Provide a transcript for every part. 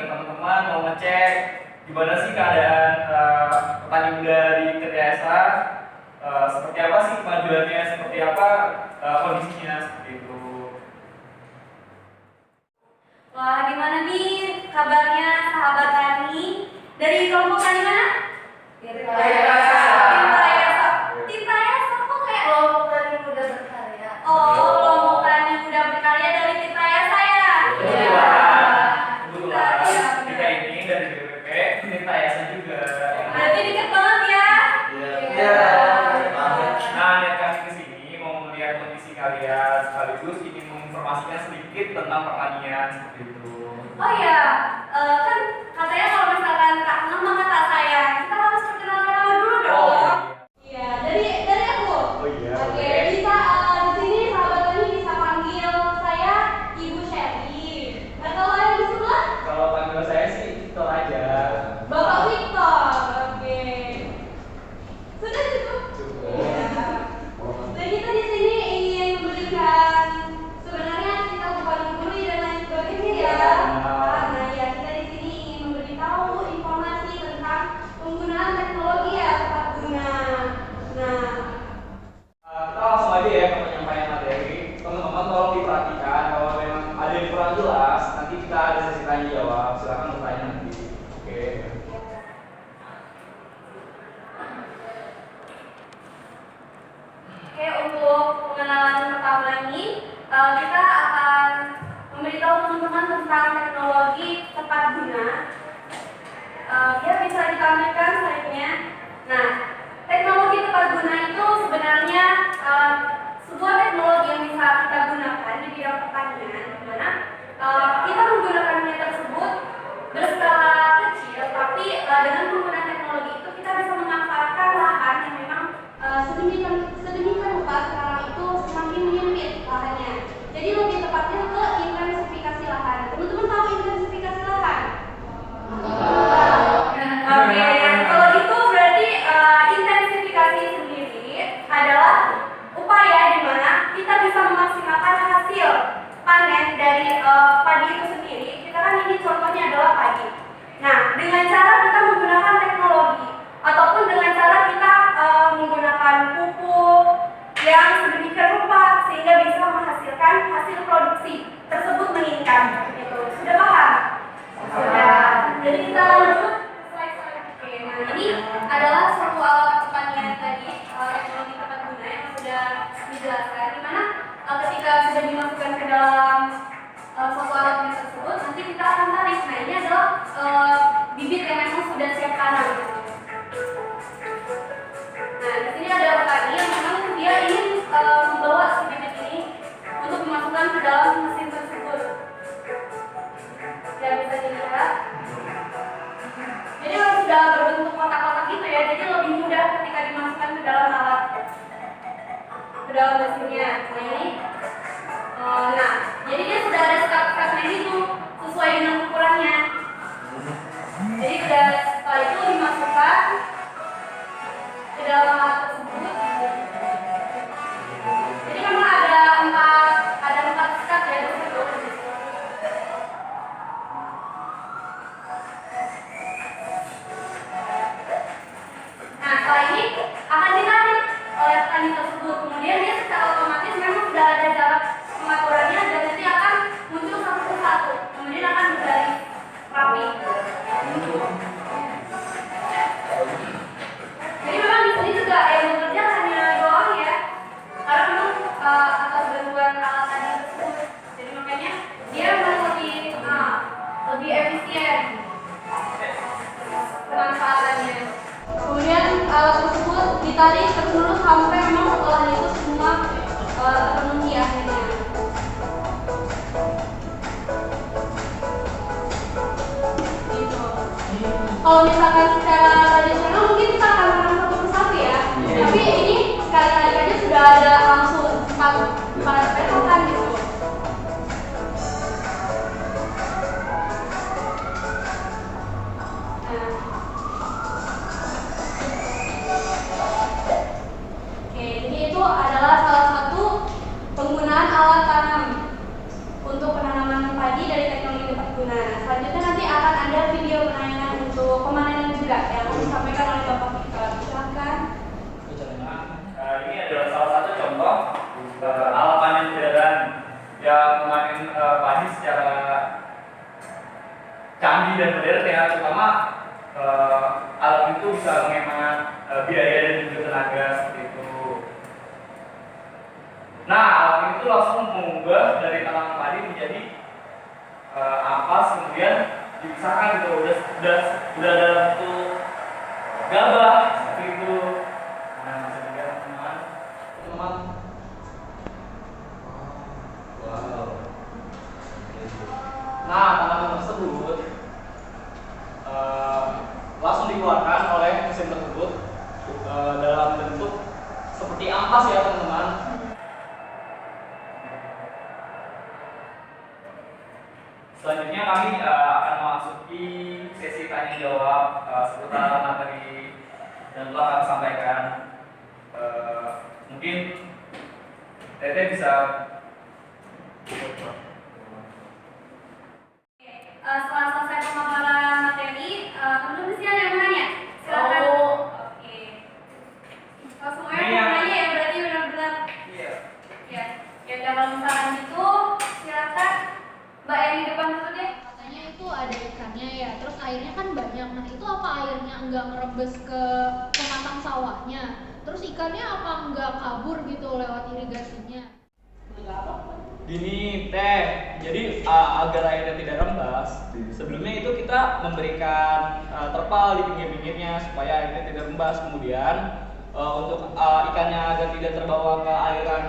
teman-teman mau ngecek gimana sih keadaan petani muda di TTSA, seperti apa sih kemajuannya, seperti apa kondisinya, seperti itu. Wah, gimana nih kabarnya sahabat tani? Dari kelompok tani mana? Tim Prayasa. Tim Prayasa kok kayak Kelompok tani muda berkarya. oh, kelompok tani muda berkarya dari Tim Prayasa ya? Kebetulan kita ini dari BPP tim TTSA juga. Berarti deket banget ya? Iya. Nah, niat kami kesini mau melihat kondisi kalian sekaligus ingin menginformasikan sedikit tentang pertanian seperti itu. Oh ya, kan katanya kalau misalkan Kak nama kata saya, kita harus perkenalan dulu dong. Iya, dari aku. Oh iya. Oke, bisa di sini sahabat tani bisa panggil saya Ibu Sherry. Nah, kalau yang di sebelah Kalau panggil saya sih itu aja. Bapak Victor. Oke. Sudah cukup? Cukup. Iya. Dan kita di sini ingin memberikan sebenarnya kita bukan guru dan lain sebagainya ya. Nah, ya kita di sini ingin memberitahu informasi tentang penggunaan teknologi ya tepat guna. Nah, Kita langsung aja ya ke penyampaian materi. Teman-teman tolong diperhatikan kalau memang ada yang kurang jelas, nanti kita ada sesi tanya jawab. Silakan bertanya nanti. Oke. Oke, untuk pengenalan pertama ini kita akan memberitahu teman-teman tentang teknologi tepat guna. Ya bisa ditampilkan slide-nya. Nah, teknologi tepat guna itu sebenarnya sebuah teknologi yang bisa kita gunakan di bidang pertanian, di mana kita menggunakannya tersebut berskala kecil, tapi dengan menggunakan teknologi itu kita bisa memanfaatkan lahan yang memang sedemikian rupa sekarang itu semakin menyempit lahannya. Jadi lebih tepatnya ke intensifikasi lahan. Teman-teman tahu intensifikasi lahan? Oke, kalau gitu berarti intensifikasi sendiri adalah upaya di mana kita bisa memaksimalkan hasil panen dari padi itu sendiri. Kita kan ini contohnya adalah padi. Nah, dengan cara kita menggunakan teknologi ataupun dengan cara kita menggunakan pupuk yang sedemikian rupa sehingga bisa menghasilkan hasil produksi tersebut meningkat. Gitu. Sudah paham? Sudah. Jadi kita lanjut slide selanjutnya. Nah, ini adalah suatu alat pertanian tadi, teknologi tepat guna yang sudah dijelaskan, di mana ketika sudah dimasukkan ke dalam suatu alat tersebut, nanti kita akan tarik. Nah, ini adalah bibit yang memang sudah siap tanam. Nah, di sini ada petani yang memang dia ingin membawa si bibit ini untuk dimasukkan ke dalam mesin tersebut. Ya, bisa dilihat. Jadi sudah berbentuk kotak-kotak gitu ya, jadi lebih mudah ketika dimasukkan ke dalam alat, ke dalam mesinnya. Nah, ini, nah, jadi dia sudah ada step-stepnya itu sesuai dengan ukurannya. Jadi setelah itu dimasukkan ke dalam alat tersebut. Jadi memang ada empat step ya di situ. Nah, setelah ini akan ditarik oleh petani tersebut. Kemudian dia secara otomatis memang sudah ada jarak pengaturannya dan nanti akan muncul satu persatu. Kemudian akan berbaris rapi. Jadi memang di sini juga yang bekerja hanya dua orang ya, karena memang atas bantuan alat tadi tersebut. Jadi makanya dia memang lebih efisien pemanfaatannya. Kemudian alat tersebut ditarik terus sampai memang olahan itu semua terpenuhi akhirnya. Gitu. Kalau misalkan secara tradisional mungkin kita akan menang satu persatu ya. Tapi ini sekali-kali aja sudah ada langsung empat petakan gitu. Oke, jadi itu adalah salah satu penggunaan alat tanam untuk penanaman padi dari teknologi tepat guna. Selanjutnya nanti akan ada video penayangan untuk pemanenan juga yang disampaikan oleh Bapak Victor. Silakan. Ini adalah salah satu contoh alat panen modern yang memanen padi secara canggih dan modern ya, terutama alat itu bisa menghemat biaya dan juga tenaga seperti itu. Nah, alat itu langsung mengubah dari tanaman padi menjadi ampas, kemudian dipisahkan gitu, udah dalam bentuk gabah seperti itu. Nah, bisa dilihat teman-teman. Wow. Nah, tanaman tersebut langsung dikeluarkan oleh mesin tersebut dalam bentuk seperti ampas ya teman-teman. Selanjutnya kami akan memasuki sesi tanya jawab seputar materi yang telah kami sampaikan. Mungkin Tete bisa. Setelah selesai pemaparan materi, teman-teman sih ada yang mau nanya? Silakan. Oke. Kalau semuanya mau nanya ya berarti benar-benar. Iya. Ya. Ya udah kalau misalkan gitu, silakan Mbak yang di depan dulu deh. Katanya itu ada ikannya ya, terus airnya kan banyak. Nah itu apa airnya enggak ngerebes ke pematang sawahnya? Terus ikannya apa enggak kabur gitu lewat irigasinya? Gini Teh, jadi agar airnya tidak rembes, sebelumnya itu kita memberikan terpal di pinggir-pinggirnya supaya airnya tidak rembes. Kemudian untuk ikannya agar tidak terbawa ke aliran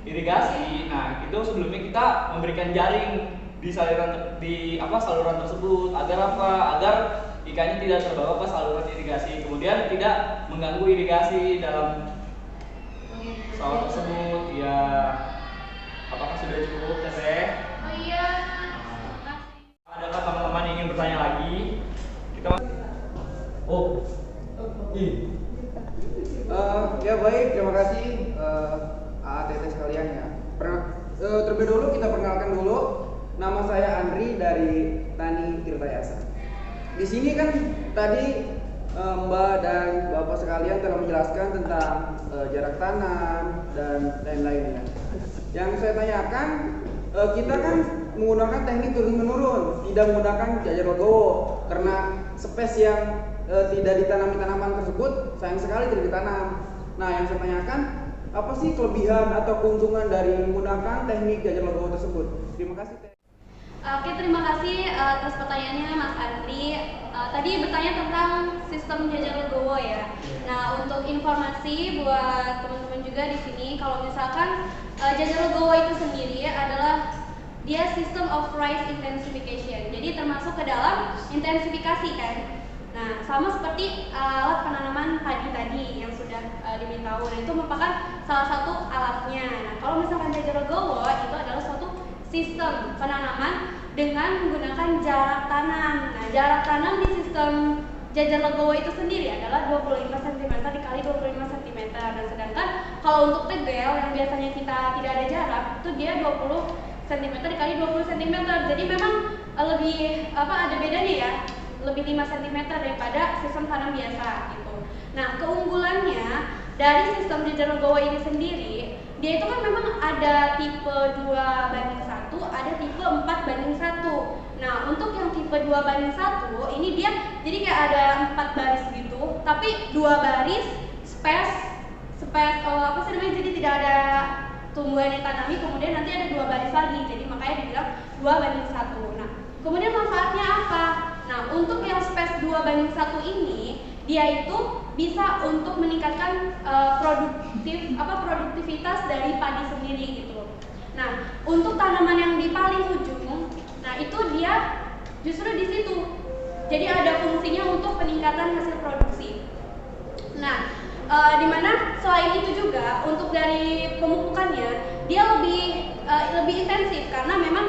irigasi, nah itu sebelumnya kita memberikan jaring di saluran tersebut agar apa? Agar ikannya tidak terbawa ke saluran irigasi, kemudian tidak mengganggu irigasi dalam saluran tersebut. Ya, apakah sudah cukup, Teteh? Oh iya. Adakah teman-teman yang ingin bertanya lagi? Kita Ya baik, terima kasih AATT sekalian ya. Terlebih dahulu kita perkenalkan dulu. Nama saya Andri dari Tani Tirta Yasa. Di sini kan tadi Mbak dan Bapak sekalian telah menjelaskan tentang jarak tanam dan lain-lainnya. Yang saya tanyakan, kita kan menggunakan teknik turun-menurun, tidak menggunakan jajar legowo karena space yang tidak ditanami tanaman tersebut sayang sekali tidak ditanam. Nah, yang saya tanyakan, apa sih kelebihan atau keuntungan dari menggunakan teknik jajar legowo tersebut? Terima kasih. Oke, terima kasih atas pertanyaannya Mas Andri. Tadi bertanya tentang sistem jajar legowo ya. Nah, untuk informasi buat teman-teman juga di sini, kalau misalkan jajar legowo itu sendiri adalah dia system of rice intensification. Jadi termasuk ke dalam intensifikasi kan. Nah, sama seperti alat penanaman padi tadi yang sudah diberitahu. Nah, itu merupakan salah satu alatnya. Nah, kalau misalkan jajar legowo itu adalah suatu sistem penanaman dengan menggunakan jarak tanam. Nah, jarak tanam di sistem jajar legowo itu sendiri adalah 25 cm dikali 25 cm. Dan sedangkan kalau untuk tegel yang biasanya kita tidak ada jarak, itu dia 20 cm dikali 20 cm. Jadi memang lebih ada bedanya ya, lebih 5 cm daripada sistem tanam biasa gitu. Nah, keunggulannya dari sistem jajar legowo ini sendiri, dia itu kan memang ada tipe 2:1, ada tipe 4:1. Nah, untuk yang tipe 2:1 ini dia jadi kayak ada 4 baris gitu, tapi 2 baris space jadi tidak ada tumbuhan yang tanami, kemudian nanti ada 2 baris lagi, jadi makanya dibilang 2:1. Nah, kemudian manfaatnya apa? Nah, untuk yang space 2:1 ini dia itu bisa untuk meningkatkan produktivitas dari padi sendiri gitu. Nah, untuk tanaman yang di paling ujung, nah itu dia justru di situ. Jadi ada fungsinya untuk peningkatan hasil produksi. Nah, dimana selain itu juga untuk dari pemupukannya dia lebih intensif karena memang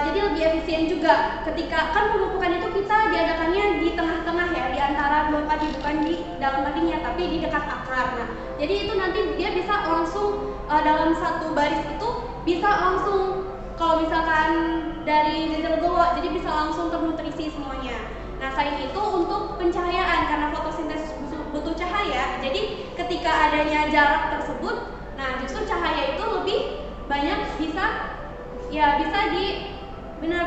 jadi lebih efisien juga. Ketika kan pemupukan itu kita diadakannya di tengah-tengah ya, di antara dua padi, bukan di dalam padinya tapi di dekat akar. Nah, jadi itu nanti dia bisa langsung dalam satu baris itu bisa langsung, kalau misalkan dari jajar legowo jadi bisa langsung ternutrisi semuanya. selain itu untuk pencahayaan, karena fotosintesis butuh cahaya. Jadi ketika adanya jarak tersebut, nah justru cahaya itu lebih banyak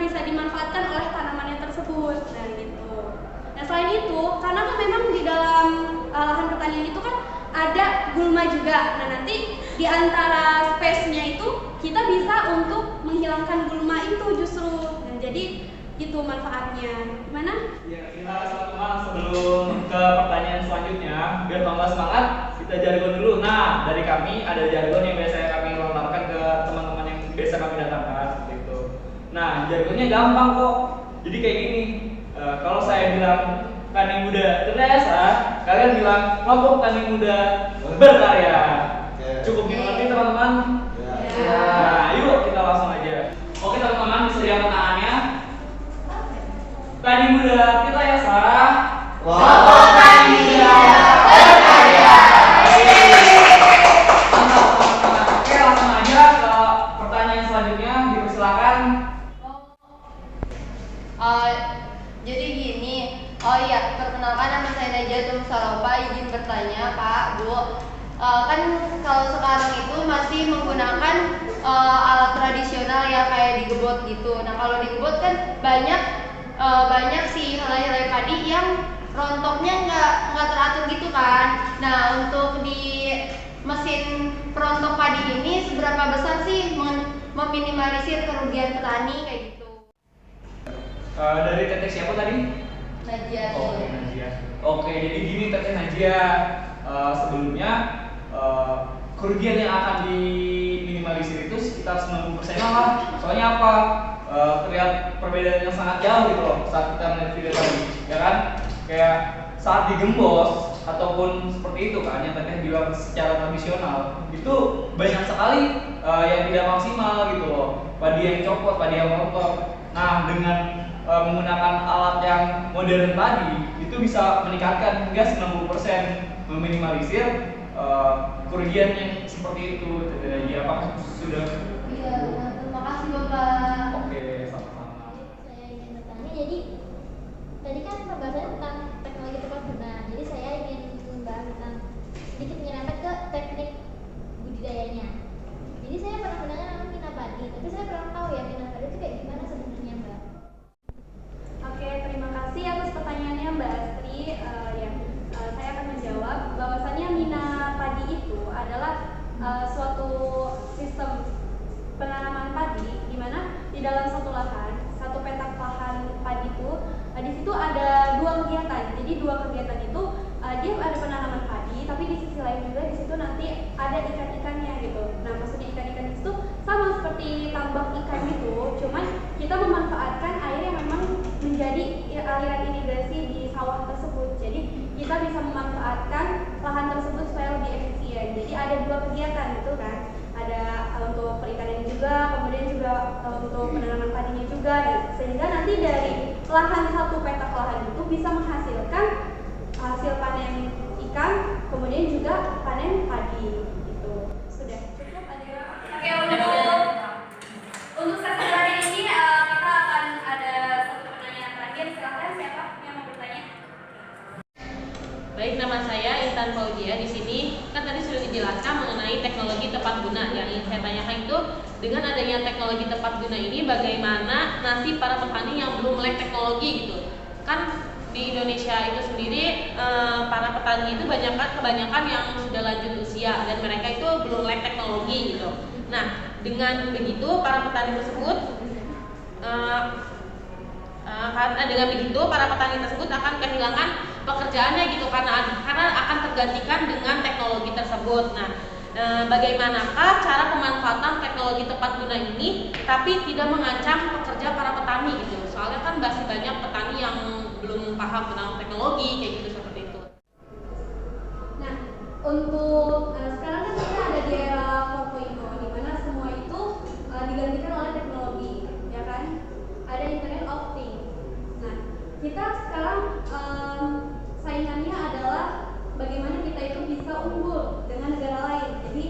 bisa dimanfaatkan oleh tanamannya tersebut. Nah gitu. Nah selain itu, karena kan memang di dalam lahan pertanian itu kan ada gulma juga. Nah nanti di antara space-nya itu kita bisa untuk menghilangkan gulma itu justru. Nah jadi itu manfaatnya. Gimana? Ya, kita teman-teman sebelum ke pertanyaan selanjutnya, biar tambah semangat, kita jargon dulu. Nah, dari kami ada jargon yang biasa kami lontarkan ke teman-teman yang biasa kami datangkan seperti itu. Nah, jargonnya gampang kok. Jadi kayak gini. Kalau saya bilang tani muda Tirtayasa, kalian bilang kelompok tani muda berkarya. Cukup dimengerti teman-teman? Ya. Nah, yuk kita langsung aja. Oke teman-teman, disediakan tangannya. Tani muda Tirtayasa, Kelompok tani muda berkarya. Mantap teman-teman. Oke, langsung aja ke pertanyaan selanjutnya. Dipersilakan. Jadi gini, oh iya, perkenalkan nama saya Najwa Salopa, izin bertanya Pak, Bu. Kan kalau sekarang itu masih menggunakan alat tradisional ya kayak digebot gitu. Nah kalau digebot kan banyak sih helai-helai padi yang rontoknya nggak teratur gitu kan. Nah untuk di mesin perontok padi ini seberapa besar sih meminimalisir kerugian petani kayak gitu? Dari teteh siapa tadi? Najwa. Oke, Najwa. Oke, jadi gini teteh Najwa. Sebelumnya kerugian yang akan diminimalisir itu sekitar 90% lah. Soalnya apa? Terlihat perbedaan yang sangat jauh gitu loh saat kita melihat video tadi, ya kan? Kayak saat digembos ataupun seperti itu kan yang teteh bilang secara tradisional itu banyak sekali yang tidak maksimal gitu loh. Padi yang copot, padi yang rontok. Nah, dengan menggunakan alat yang modern tadi itu bisa meningkatkan hingga 90%, meminimalisir kerugian yang seperti itu. Jadi apakah sudah? Iya, terima kasih Bapak. Oke, sama-sama. Saya ingin bertanya, jadi tadi kan pembahasannya tentang teknologi tepat guna. Jadi saya ingin membahas tentang sedikit menyerempet ke teknik budidayanya. Jadi saya pernah mendengar namanya mina padi, tapi saya kurang tahu ya mina padi itu kayak gimana sebenarnya, Mbak. Oke, terima kasih atas pertanyaannya Mbak Astri. Saya akan menjawab bahwasannya mina padi itu adalah suatu sistem penanaman padi di mana di dalam satu lahan, satu petak lahan padi itu di situ ada dua kegiatan. Jadi dua kegiatan itu dia ada penanaman padi, tapi di sisi lain juga di situ nanti ada ikan-ikannya gitu. Nah, maksudnya ikan-ikan itu sama seperti tambak ikan gitu, cuman kita memanfaatkan air yang memang menjadi aliran irigasi di sawah tersebut. Jadi kita bisa memanfaatkan lahan tersebut supaya lebih efisien. Jadi ada dua kegiatan gitu kan. Ada untuk perikanan juga, kemudian juga untuk penanaman padinya juga, dan sehingga nanti dari lahan satu petak lahan itu bisa menghasilkan hasil panen ikan, kemudian juga panen padi gitu. Sudah cukup ada. Oke, untuk sesi tadi ini kita akan ada satu pertanyaan terakhir. Silakan siapa yang mau bertanya? Baik, nama saya Intan Fauzia. Di sini kan tadi sudah dijelaskan mengenai teknologi tepat guna. Yang ingin saya tanyakan itu, dengan adanya teknologi tepat guna ini, bagaimana nasib para petani yang belum melek teknologi gitu? Kan di Indonesia itu sendiri para petani itu kebanyakan yang sudah lanjut usia dan mereka itu belum melek teknologi gitu. Nah, dengan begitu para petani tersebut para petani tersebut akan kehilangan pekerjaannya gitu karena akan tergantikan dengan teknologi tersebut. Nah, bagaimanakah cara pemanfaatan teknologi tepat guna ini tapi tidak mengancam pekerja para petani gitu? Soalnya kan masih banyak petani yang belum paham tentang teknologi kayak gitu seperti itu. Nah, untuk sekarang kan kita ada di era 4.0 di mana semua itu digantikan oleh teknologi, ya kan? Ada Internet of Things. Nah, kita sekarang saingannya adalah bagaimana kita itu bisa unggul dengan negara lain. Jadi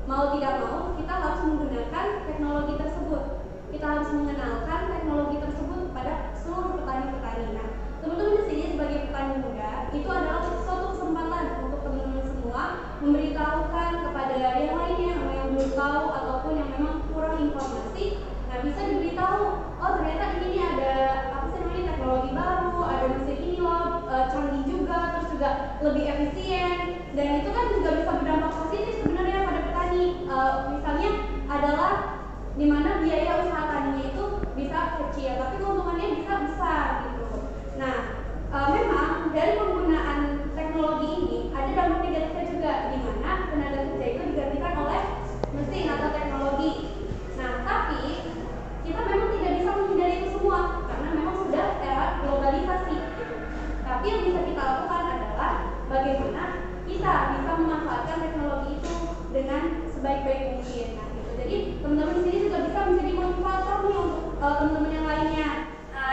mau tidak mau kita harus menggunakan teknologi tersebut. Kita harus mengenalkan teknologi tersebut pada seluruh petani-petani. Nah, teman-teman di sini lebih efisien, dan itu kan juga bisa berdampak positif sebenarnya pada petani. Misalnya adalah di mana biaya usaha taninya itu bisa kecil tapi keuntungannya bisa besar gitu. Nah, memang dari penggunaan teknologi ini ada dampak negatifnya juga, di mana tenaga kerja itu digantikan oleh mesin atau teknologi. Nah, tapi kita memang tidak bisa menghindari itu semua karena memang sudah era globalisasi gitu. Tapi yang bisa kita lakukan adalah bagaimana kita bisa memanfaatkan teknologi itu dengan sebaik-baik mungkin. Nah, gitu. Jadi teman-teman di sini juga bisa menjadi motivator nih untuk teman-teman yang lainnya.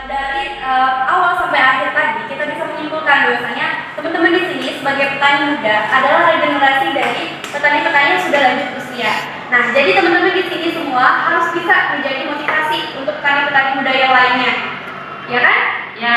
Dari awal sampai akhir tadi kita bisa menyimpulkan bahwasanya teman-teman di sini sebagai petani muda adalah regenerasi dari petani-petani yang sudah lanjut usia. Nah, jadi teman-teman di sini semua harus bisa menjadi motivasi untuk petani-petani muda yang lainnya, ya kan? Ya.